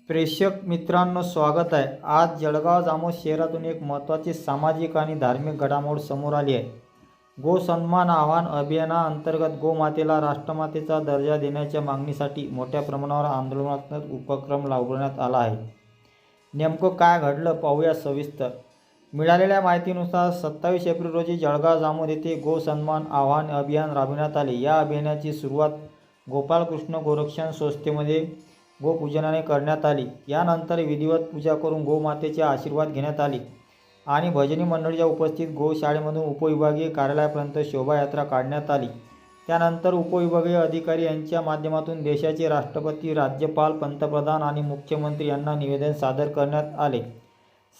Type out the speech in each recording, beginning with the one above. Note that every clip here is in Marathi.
प्रेक्षक मित्रांनो, स्वागत आहे. आज जळगाव जामोद शहरातून एक महत्त्वाची सामाजिक आणि धार्मिक घडामोड समोर आली आहे. गो सन्मान आवाहन अभियानाअंतर्गत गोमातेला राष्ट्रमातेचा दर्जा देण्याच्या मागणीसाठी मोठ्या प्रमाणावर आंदोलनात्मक उपक्रम राबवण्यात आला आहे. नेमकं काय घडलं पाहूया सविस्तर. मिळालेल्या माहितीनुसार 27 एप्रिल रोजी जळगाव जामोद येथे गो सन्मान आवाहन अभियान राबविण्यात आले. या अभियानाची सुरुवात गोपालकृष्ण गोरक्षण संस्थेमध्ये गोपूजनाने करण्यात आली. यानंतर विधिवत पूजा करून गोमातेचे आशीर्वाद घेण्यात आले आणि भजनी मंडळीच्या उपस्थित गोशाळेमधून उपविभागीय कार्यालयापर्यंत शोभायात्रा काढण्यात आली. त्यानंतर उपविभागीय अधिकारी यांच्या माध्यमातून देशाचे राष्ट्रपती, राज्यपाल, पंतप्रधान आणि मुख्यमंत्री यांना निवेदन सादर करण्यात आले.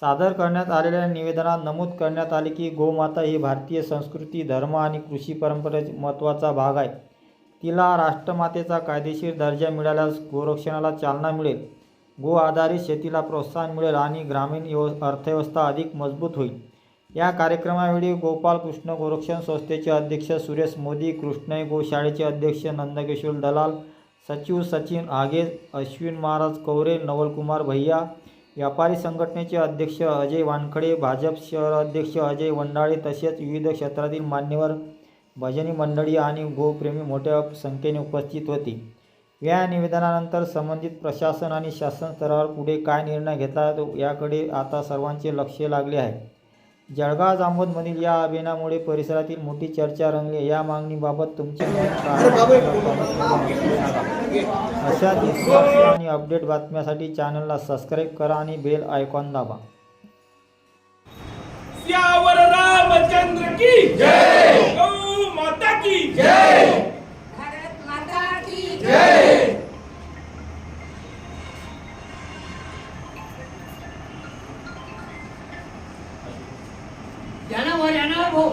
सादर करण्यात आलेल्या निवेदनात नमूद करण्यात आले की गोमाता ही भारतीय संस्कृती, धर्म आणि कृषी परंपरेचा महत्त्वाचा भाग आहे. तिला राष्ट्रमातेचा कायदेशीर दर्जा मिळाल्यास गोरक्षणाला चालना मिळेल, गो आधारित शेतीला प्रोत्साहन मिळेल आणि ग्रामीण अर्थव्यवस्था अधिक मजबूत होईल. या कार्यक्रमावेळी गोपालकृष्ण गोरक्षण संस्थेचे अध्यक्ष सुरेश मोदी, कृष्णई गोशाळेचे अध्यक्ष नंदकिशोर दलाल, सचिव सचिन आगे, अश्विन महाराज कवरे, नवलकुमार भैया, व्यापारी संघटनेचे अध्यक्ष अजय वानखडे, भाजप शहर अध्यक्ष अजय वंडाळे तसेच विविध क्षेत्रातील मान्यवर, भजनी मंडळी आणि गोप्रेमी मोठ्या संख्येने उपस्थित होते. या निवेदनानंतर संबंधित प्रशासन आणि शासन स्तरावर पुढे काय निर्णय घेतला याकडे आता सर्वांचे लक्ष लागले आहे. जळगाव जामोदमधील या अभियानामुळे परिसरातील मोठी चर्चा रंगली. या मागणीबाबत तुमचे मत काय? अशा दिवसाची आणि अपडेट बातम्यांसाठी चॅनलला सबस्क्राईब करा आणि बेल आयकॉन दाबा. सियावर रामचंद्र की जय, गौ माता की जय, भारत माता की जय. याना भाऊ